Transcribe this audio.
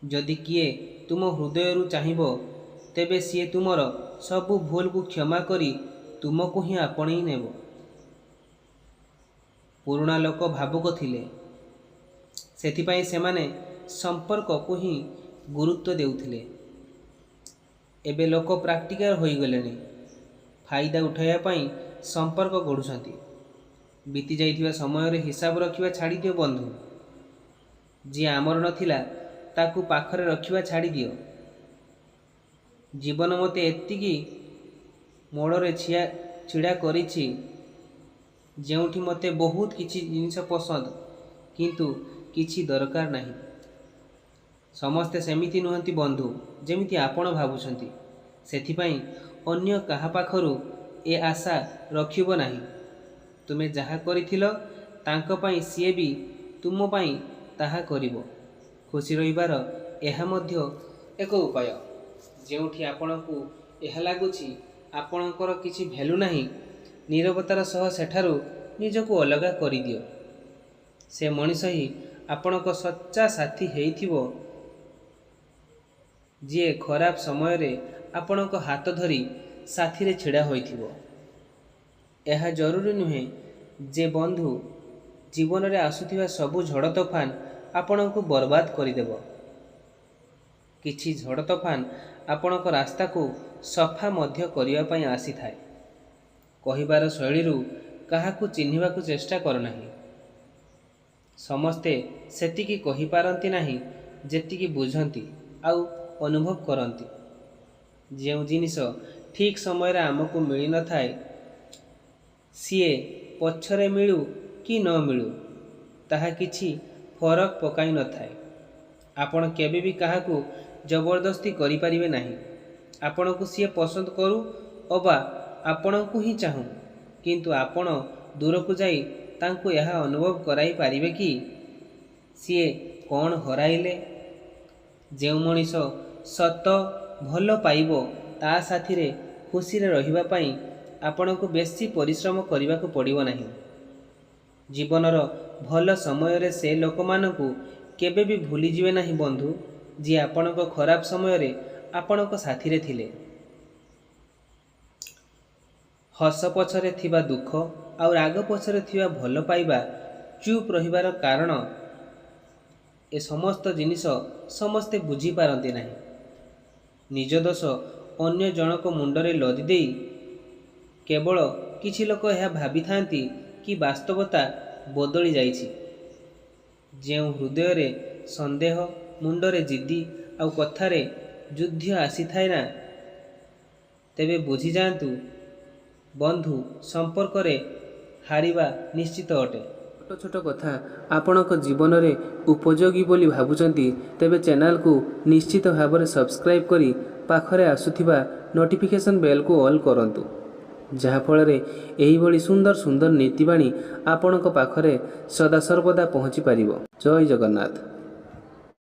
जदि किए तुम हृदय चाहिब तेबे सीए तुमर सबु भूल को क्षमा करी तुमको ही आपणई नेब। पुराणा लोक भावुक थिले, सेथिपाई सेमाने संपर्क को ही गुरुत्व देउथिले। एबे लोक प्राक्टिकल होई गलेनी, फायदा उठाइया पाई संपर्क गढ़ुछंती। बीती जाइथिबा समय रे हिसाब रखिबा छाड़ी दियो बंधु। जी आमर नथिला ताकू पाखरे रखिबा छाड़ी दियो। जीवन मते एतिकी मोड़रे छिड़ा करिछि जेउठी मते बहुत किछि जिनिस पसंद किंतु किछि दरकार नहीं। समस्ते सेमिति नुहंती बंधु जेमिति आपण भाबुछंती। सेथिपाई अन्य काहा पाखरु ए आशा रखिबो नाही। तुमे जहा करिथिलो तांको पाई सीए भी तुम पाई ताहा करिबो। खुशी रहिबार एहा मध्य एक उपाय। जेउठी आपणकू एहा लागुछि आपणकर किछि भ्यालु नाही, नीरवतार सह सेठारु निजको अलगा करि दियो। से मनीष ही आपणक सच्चा साथी हेइथिबो, जे खराब समय रे आपणक हाथ धरी साथी रे छिड़ा होइथिबो। एहा जरूरी नुहे जे बंधु जीवन रे आसुथिबा सबु झड़ तोफान आपणको बर्बाद करिदेबो। किछि झड़ तोफान आपणक रास्ता को सफा मध्य करिया पाई आसी थाए। कहिबार शैलीरु काहाकू चिन्हिबाकू चेष्टा कर नाही। समस्ते सेतिकी कहि पारंती नाही जेतिकी बुझंती आउ अनुभव करंती। जेउ जिनिस ठीक समय रे आमको मिली न थाए, सीए पछरे मिलू कि न मिलू ताहा किछि फरक पकाई न थाए। आपण केबे भी काहाकू जबरदस्ती करि परिबे नाही। आपणकू सीए पसंद करू अबा आपणकू ही चाहू, किंतु आपण दूर को जाई तांको यह अनुभव कराई पारिबे कि सीए कौन हराइले। जेउ मनीष सत भल पाइबो ता साथी रे खुशी रे रहिबा पाई आपणको बेसी परिश्रम करिबाकू पड़िबो नाही। जीवनर भल समय रे से लोक मानकू केबे भी भूली जिवे नाही बंधु, जी आपणको खराब समय रे आपणको साथी रे थिले। हस पछरे थिबा दुख और राग पछरे थिबा भल पाइबा चुप रहिबार कारण ए समस्त जिनिस समस्ते बुझी पारंती नाही। निज दोष अन्य जनक मुंडरे लदी देई केवल किछि लोक यह भाबी थांती कि वास्तवता बदली जाइछि। जेउ हृदय रे संदेह, मुंडरे जिद्दी आउ कथारे युद्ध आसी थाए ना, तेबे बुझी जांतु बंधु संपर्क रे हारिबा निश्चित अटे। छोट छोट कथा आपणक जीवन रे उपयोगी बोली भाबुचंती तेबे चैनल को निश्चित भाव में सब्सक्राइब करी पाखरे आसुथिबा नोटिफिकेशन बेल को ऑल करंतु, जहा फल रे एही भली सुंदर सुंदर नीतिबाणी आपणक पाखरे सदा सर्वदा पहुँची पारिबो। जय जगन्नाथ।